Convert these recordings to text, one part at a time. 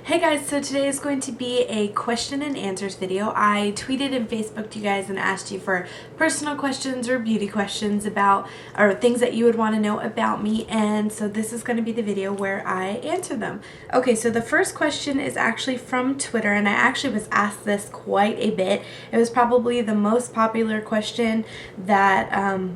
Hey guys, so today is going to be a question and answers video. I tweeted and Facebooked you guys and asked you for personal questions or beauty questions about, or things that you would want to know about me, and so this is going to be the video where I answer them. Okay, so the first question is actually from Twitter, and I actually was asked this quite a bit. It was probably the most popular question that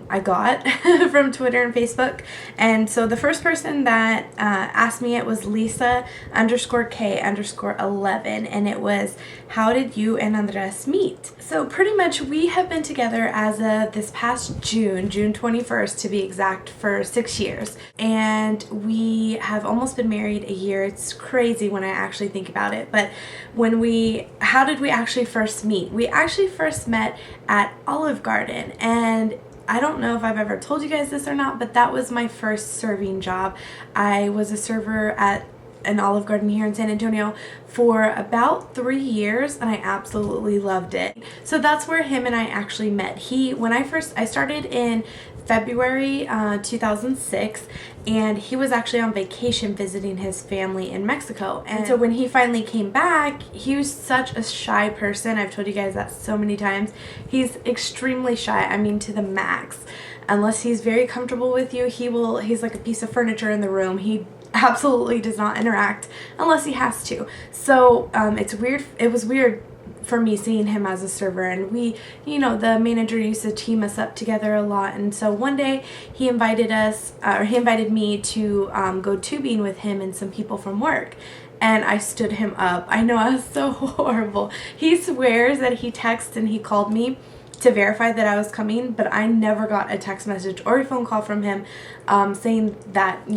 I got from Twitter and Facebook, and so the first person that asked me it was Lisa_K_11, and it was, how did you and Andres meet? So pretty much we have been together as of this past June 21st to be exact, for 6 years, and we have almost been married a year. It's crazy when I actually think about it. But how did we actually first meet? We actually first met at Olive Garden, and I don't know if I've ever told you guys this or not, but that was my first serving job. I was a server at an Olive Garden here in San Antonio for about 3 years, and I absolutely loved it. So that's where him and I actually met. I started in February 2006, and he was actually on vacation visiting his family in Mexico. And so when he finally came back, he was such a shy person. I've told you guys that so many times. He's extremely shy, I mean to the max. Unless he's very comfortable with you, he's like a piece of furniture in the room. He absolutely does not interact unless he has to. So it was weird for me seeing him as a server, and the manager used to team us up together a lot. And so one day he invited me to go tubing with him and some people from work, and I stood him up. I know, I was so horrible. He swears that he texted and he called me to verify that I was coming, but I never got a text message or a phone call from him saying that,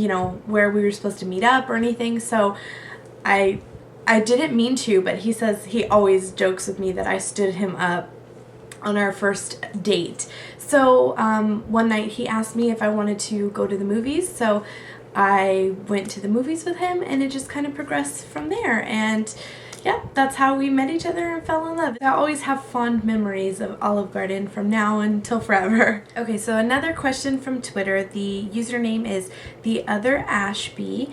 where we were supposed to meet up or anything. So I didn't mean to, but he says he always jokes with me that I stood him up on our first date. So one night he asked me if I wanted to go to the movies, so I went to the movies with him, and it just kind of progressed from there. And yeah, that's how we met each other and fell in love. I always have fond memories of Olive Garden from now until forever. Okay, so another question from Twitter. The username is TheOtherAshby.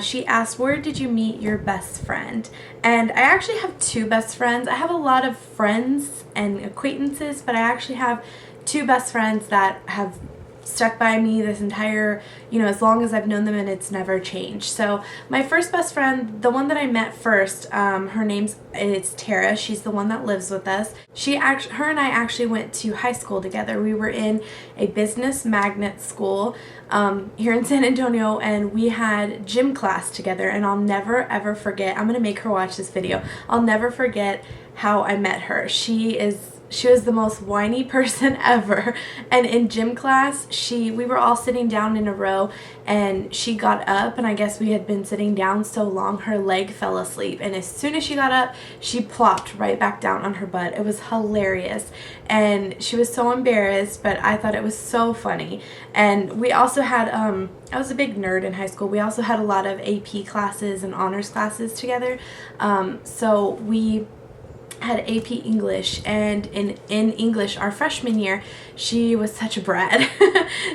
She asked, where did you meet your best friend? And I actually have two best friends. I have a lot of friends and acquaintances, but I actually have two best friends that have stuck by me this entire, as long as I've known them, and it's never changed. So my first best friend, the one that I met first, it's Tara. She's the one that lives with us. Her and I actually went to high school together. We were in a business magnet school here in San Antonio, and we had gym class together, and I'll never ever forget. I'm gonna make her watch this video. I'll never forget how I met her. She was the most whiny person ever, and in gym class we were all sitting down in a row, and she got up, and I guess we had been sitting down so long her leg fell asleep, and as soon as she got up she plopped right back down on her butt. It was hilarious, and she was so embarrassed, but I thought it was so funny. And we also had I was a big nerd in high school. We also had a lot of AP classes and honors classes together, so we had AP English, and in English our freshman year, she was such a brat.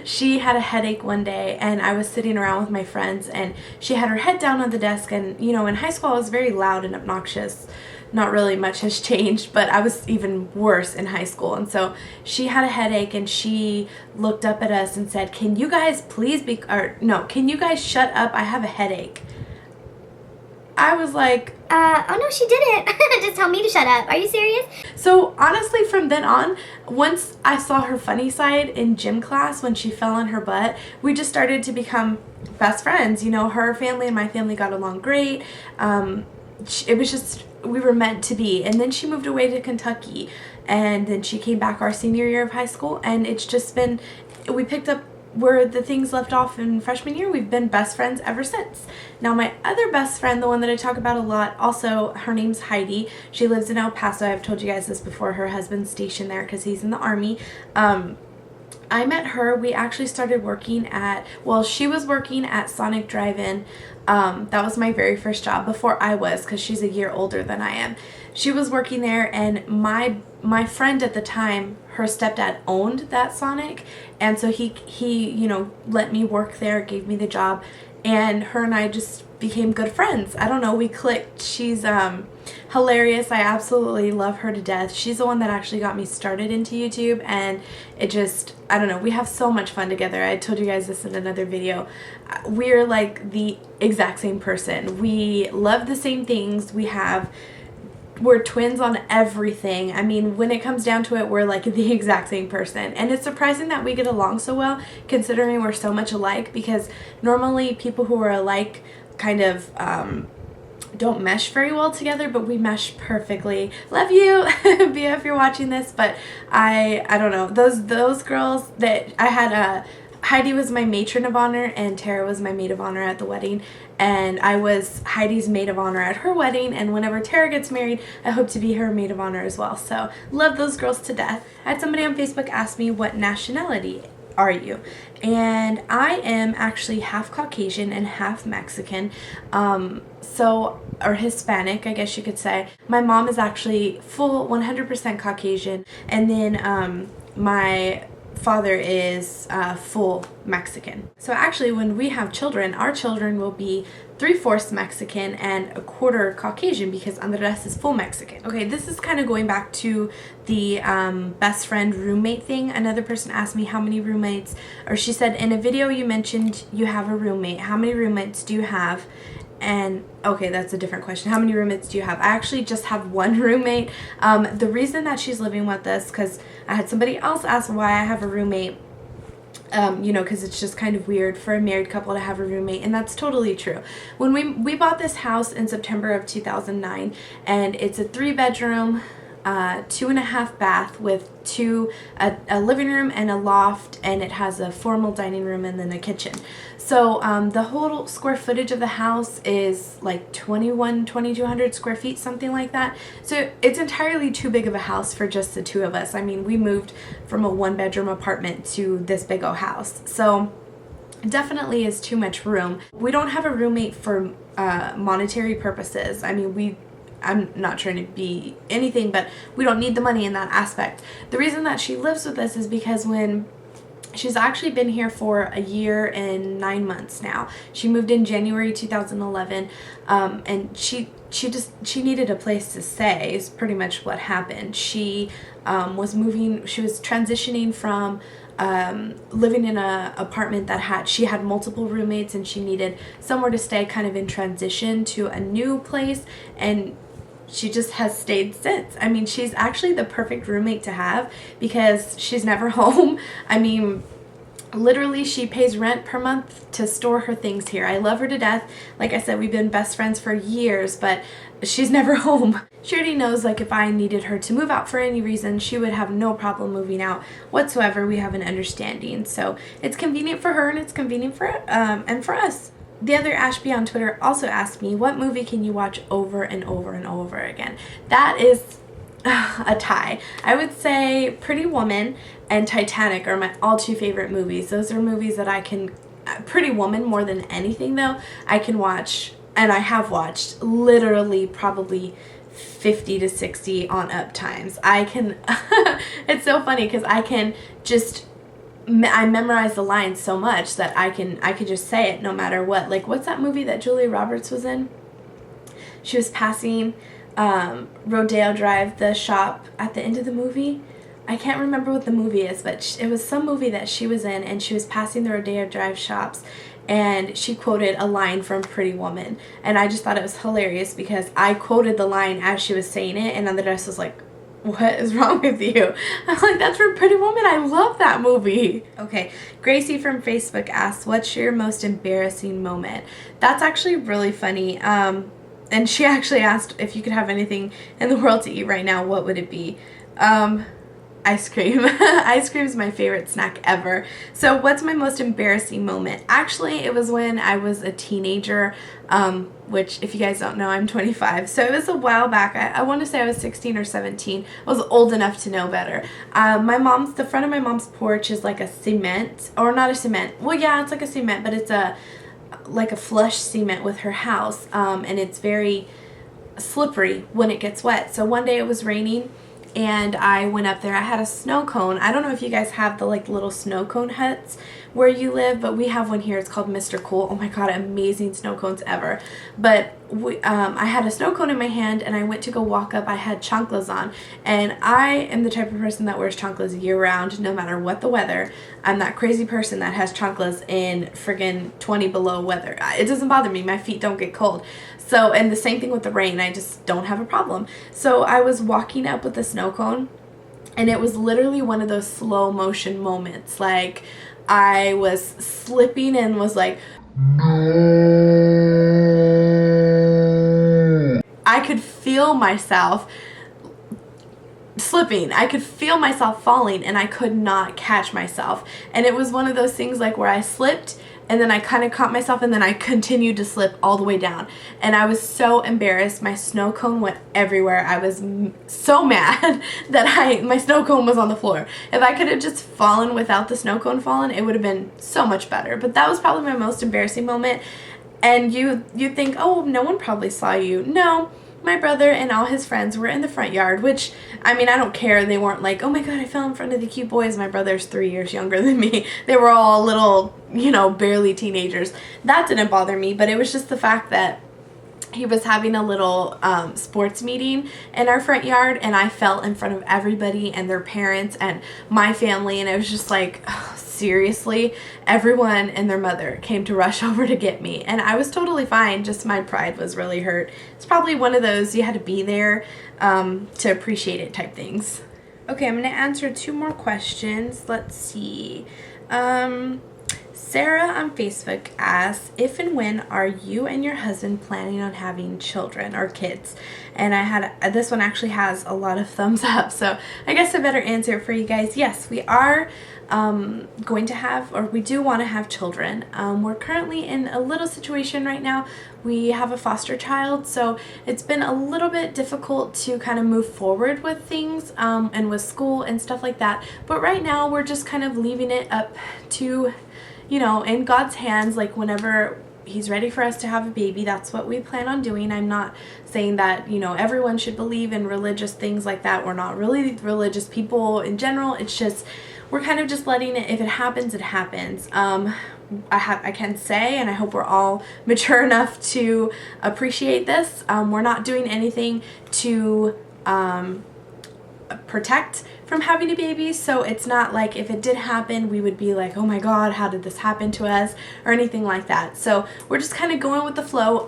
She had a headache one day, and I was sitting around with my friends, and she had her head down on the desk, and in high school I was very loud and obnoxious. Not really much has changed, but I was even worse in high school. And so she had a headache, and she looked up at us and said, can you guys can you guys shut up? I have a headache. I was like, oh no, she didn't. Just tell me to shut up. Are you serious? So honestly, from then on, once I saw her funny side in gym class when she fell on her butt, we just started to become best friends. Her family and my family got along great. It was just, we were meant to be. And then she moved away to Kentucky, and then she came back our senior year of high school, and it's just been, we picked up where the things left off in freshman year. We've been best friends ever since. Now my other best friend, the one that I talk about a lot, also, her name's Heidi. She lives in El Paso. I've told you guys this before. Her husband's stationed there because he's in the Army. I met her, we actually started working she was working at Sonic Drive-In. That was my very first job before I was, because she's a year older than I am. She was working there, and my friend at the time, her stepdad owned that Sonic, and so he let me work there, gave me the job, and her and I just became good friends. I don't know, we clicked. She's hilarious. I absolutely love her to death. She's the one that actually got me started into YouTube, and it just, I don't know, we have so much fun together. I told you guys this in another video. We're like the exact same person. We love the same things. We're twins on everything. I mean, when it comes down to it, we're like the exact same person. And it's surprising that we get along so well, considering we're so much alike, because normally people who are alike kind of don't mesh very well together, but we mesh perfectly. Love you, Bia, if you're watching this. But I don't know, those girls that I had, Heidi was my matron of honor and Tara was my maid of honor at the wedding, and I was Heidi's maid of honor at her wedding, and whenever Tara gets married, I hope to be her maid of honor as well. So love those girls to death. I had somebody on Facebook ask me, what nationality are you? And I am actually half Caucasian and half Mexican, or Hispanic, I guess you could say. My mom is actually full 100% Caucasian, and then my father is full Mexican. So actually, when we have children, our children will be 3/4 Mexican and 1/4 Caucasian, because Andres is full Mexican. Okay, this is kind of going back to the best friend roommate thing. Another person asked me how many roommates, or she said, in a video you mentioned you have a roommate. How many roommates do you have? And okay, that's a different question. How many roommates do you have? I actually just have one roommate. The reason that she's living with us, because I had somebody else ask why I have a roommate. You know, because it's just kind of weird for a married couple to have a roommate, and that's totally true. When we bought this house in September of 2009, and it's a 3-bedroom, 2.5 bath with a living room and a loft, and it has a formal dining room and then a kitchen. So the whole square footage of the house is like 2,200 square feet, something like that. So it's entirely too big of a house for just the two of us. I mean, we moved from a 1-bedroom apartment to this big old house. So definitely is too much room. We don't have a roommate for monetary purposes. I mean, I'm not trying to be anything, but we don't need the money in that aspect. The reason that she lives with us is because when she's actually been here for a year and 9 months now. She moved in January 2011, and she needed a place to stay is pretty much what happened. She was transitioning from living in an apartment that she had multiple roommates, and she needed somewhere to stay kind of in transition to a new place, and she just has stayed since. I mean, she's actually the perfect roommate to have because she's never home. I mean, literally she pays rent per month to store her things here. I love her to death. Like I said, we've been best friends for years, but she's never home. She already knows, like, if I needed her to move out for any reason, she would have no problem moving out whatsoever. We have an understanding. So it's convenient for her and it's convenient for us. The other Ashby on Twitter also asked me, what movie can you watch over and over and over again? That is a tie. I would say Pretty Woman and Titanic are my all two favorite movies. Those are movies that I can, Pretty Woman more than anything though, I can watch, and I have watched literally probably 50 to 60 on up times. I can, it's so funny because I memorize the lines so much that I could just say it no matter what. Like, what's that movie that Julia Roberts was in? She was passing Rodeo Drive, the shop, at the end of the movie. I can't remember what the movie is, but it was some movie that she was in, and she was passing the Rodeo Drive shops, and she quoted a line from Pretty Woman, and I just thought it was hilarious because I quoted the line as she was saying it, and then the rest was like, what is wrong with you? I'm like, that's from Pretty Woman. I love that movie. Okay, Gracie from Facebook asks, what's your most embarrassing moment? That's actually really funny. And she actually asked if you could have anything in the world to eat right now, what would it be? Ice cream. Ice cream is my favorite snack ever. So what's my most embarrassing moment? Actually, it was when I was a teenager, which if you guys don't know, I'm 25. So it was a while back. I want to say I was 16 or 17. I was old enough to know better. The front of my mom's porch is like a cement, or not a cement. Well, yeah, it's like a cement, but it's like a flush cement with her house. And it's very slippery when it gets wet. So one day it was raining, and I went up there. I had a snow cone. I don't know if you guys have the like little snow cone huts where you live, but we have one here. It's called Mr. Cool. Oh my god, amazing snow cones ever. But I had a snow cone in my hand and I went to go walk up. I had chanclas on, and I am the type of person that wears chanclas year round no matter what the weather. I'm that crazy person that has chanclas in friggin' 20 below weather. It doesn't bother me. My feet don't get cold. So, and the same thing with the rain. I just don't have a problem. So I was walking up with the snow cone, and it was literally one of those slow motion moments. Like, I was slipping and was like, I could feel myself slipping. I could feel myself falling, and I could not catch myself. And it was one of those things like where I slipped and then I kind of caught myself and then I continued to slip all the way down. And I was so embarrassed. My snow cone went everywhere. I was so mad that my snow cone was on the floor. If I could have just fallen without the snow cone fallen, it would have been so much better. But that was probably my most embarrassing moment. And you think, oh, no one probably saw you. No. My brother and all his friends were in the front yard, which, I mean, I don't care. They weren't like, oh my god, I fell in front of the cute boys. My brother's 3 years younger than me. They were all little, barely teenagers. That didn't bother me, but it was just the fact that he was having a little sports meeting in our front yard, and I fell in front of everybody and their parents and my family, and it was just like, oh, seriously, everyone and their mother came to rush over to get me, and I was totally fine, just my pride was really hurt. It's probably one of those you had to be there to appreciate it type things. Okay, I'm going to answer 2 more questions. Let's see. Sarah on Facebook asks, if and when are you and your husband planning on having children or kids? And this one actually has a lot of thumbs up, so I guess I better answer it for you guys. Yes, we are going to have, or we do want to have children. We're currently in a little situation right now. We have a foster child, so it's been a little bit difficult to kind of move forward with things and with school and stuff like that. But right now we're just kind of leaving it up to, in God's hands. Like, whenever He's ready for us to have a baby, that's what we plan on doing. I'm not saying that, everyone should believe in religious things like that. We're not really religious people in general. It's just, we're kind of just letting it, if it happens, it happens. I can say, and I hope we're all mature enough to appreciate this, we're not doing anything to protect from having a baby, so it's not like if it did happen we would be like, oh my god, how did this happen to us, or anything like that. So we're just kind of going with the flow.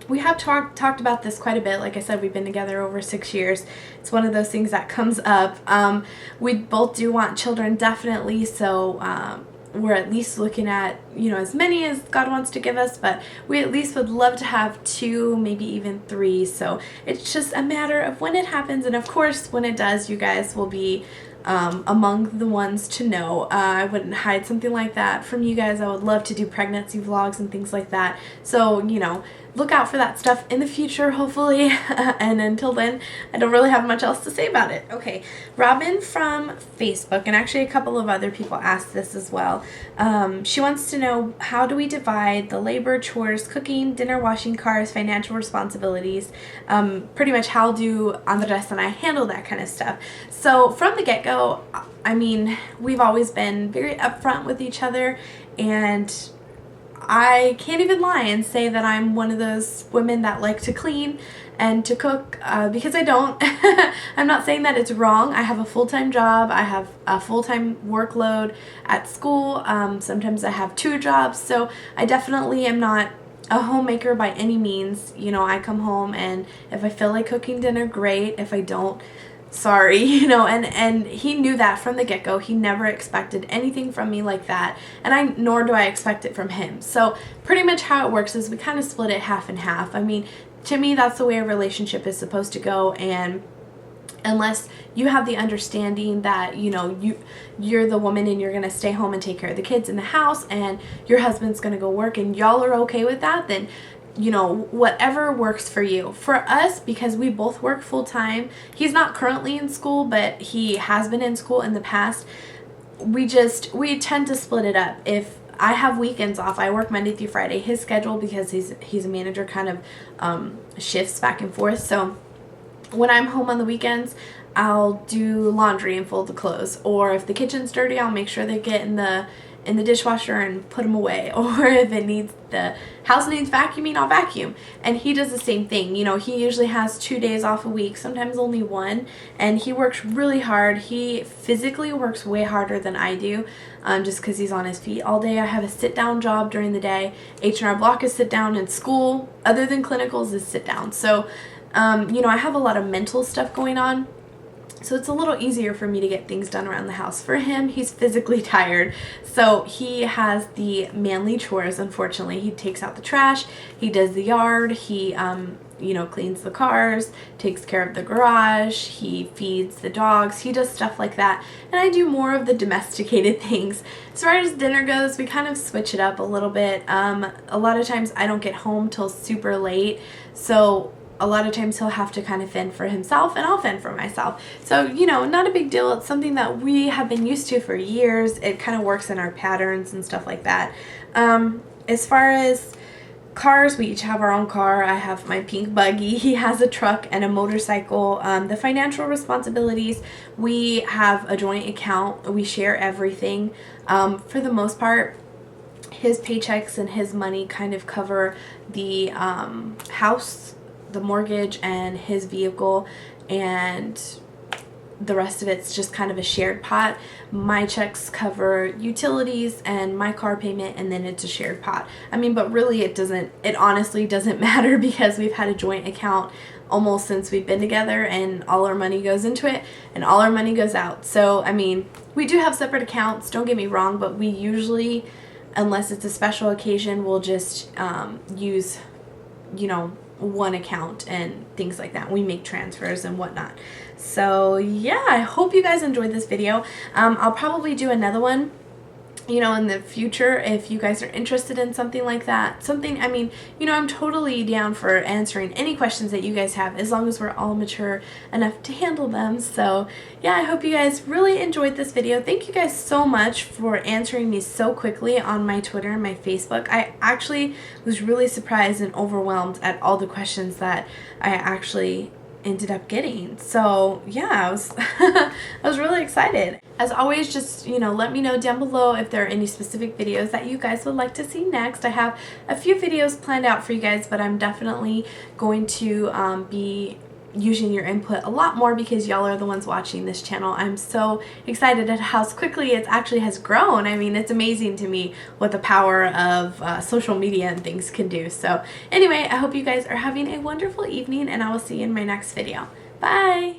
We have talked about this quite a bit. Like I said, we've been together over 6 years. It's one of those things that comes up. We both do want children, definitely, so we're at least looking at, as many as God wants to give us, but we at least would love to have 2, maybe even 3. So it's just a matter of when it happens, and of course, when it does, you guys will be among the ones to know. I wouldn't hide something like that from you guys. I would love to do pregnancy vlogs and things like that. So, look out for that stuff in the future, hopefully. And until then, I don't really have much else to say about it. Okay, Robin from Facebook, and actually a couple of other people asked this as well. She wants to know, how do we divide the labor, chores, cooking, dinner, washing, cars, financial responsibilities? Pretty much how do Andres and I handle that kind of stuff? So from the get-go, I mean, we've always been very upfront with each other, and I can't even lie and say that I'm one of those women that like to clean and to cook, because I don't. I'm not saying that it's wrong. I have a full-time job. I have a full-time workload at school. Sometimes I have 2 jobs, so I definitely am not a homemaker by any means. I come home, and if I feel like cooking dinner, great. If I don't, sorry, and he knew that from the get-go. He never expected anything from me like that, and nor do I expect it from him. So pretty much how it works is we kind of split it half and half. I mean, to me, that's the way a relationship is supposed to go, and unless you have the understanding that, you're the woman and you're going to stay home and take care of the kids in the house, and your husband's going to go work, and y'all are okay with that, then whatever works for you. For us, because we both work full-time, he's not currently in school, but he has been in school in the past, we tend to split it up. If I have weekends off, I work Monday through Friday. His schedule, because he's a manager, kind of shifts back and forth. So when I'm home on the weekends, I'll do laundry and fold the clothes, or if the kitchen's dirty, I'll make sure they get in in the dishwasher and put them away, or if the house needs vacuuming, I'll vacuum. And he does the same thing. You know, he usually has 2 days off a week, sometimes only one, and he works really hard. He physically works way harder than I do, just because he's on his feet all day. I have a sit-down job during the day. H&R Block is sit-down, and school, other than clinicals, is sit-down. So, you know, I have a lot of mental stuff going on. So it's a little easier for me to get things done around the house. For him, he's physically tired, so he has the manly chores, unfortunately. He takes out the trash, he does the yard, he, you know, cleans the cars, takes care of the garage, he feeds the dogs, he does stuff like that. And I do more of the domesticated things. As far as dinner goes, we kind of switch it up a little bit. A lot of times I don't get home till super late, so a lot of times he'll have to kind of fend for himself, and I'll fend for myself. So, you know, not a big deal. It's something that we have been used to for years. It kind of works in our patterns and stuff like that. As far as cars, we each have our own car. I have my pink buggy. He has a truck and a motorcycle. The financial responsibilities, we have a joint account. We share everything. For the most part, his paychecks and his money kind of cover the house, the mortgage, and his vehicle, and the rest of it's just kind of a shared pot. My checks cover utilities and my car payment, and then it's a shared pot. I mean, but really it honestly doesn't matter, because we've had a joint account almost since we've been together, and all our money goes into it and all our money goes out. So, I mean, we do have separate accounts, don't get me wrong, but we usually, unless it's a special occasion, we'll just use, you know, one account and things like that. We make transfers and whatnot. So yeah, I hope you guys enjoyed this video. I'll probably do another one, you know, in the future if you guys are interested in something like that. I mean, you know, I'm totally down for answering any questions that you guys have, as long as we're all mature enough to handle them. So yeah, I hope you guys really enjoyed this video. Thank you guys so much for answering me so quickly on my Twitter and my Facebook. I actually was really surprised and overwhelmed at all the questions that I actually ended up getting. So yeah, I was I was really excited. As always, just, you know, let me know down below if there are any specific videos that you guys would like to see next. I have a few videos planned out for you guys, but I'm definitely going to be using your input a lot more, because y'all are the ones watching this channel. I'm so excited at how quickly it actually has grown. I mean, it's amazing to me what the power of social media and things can do. So anyway, I hope you guys are having a wonderful evening, and I will see you in my next video. Bye!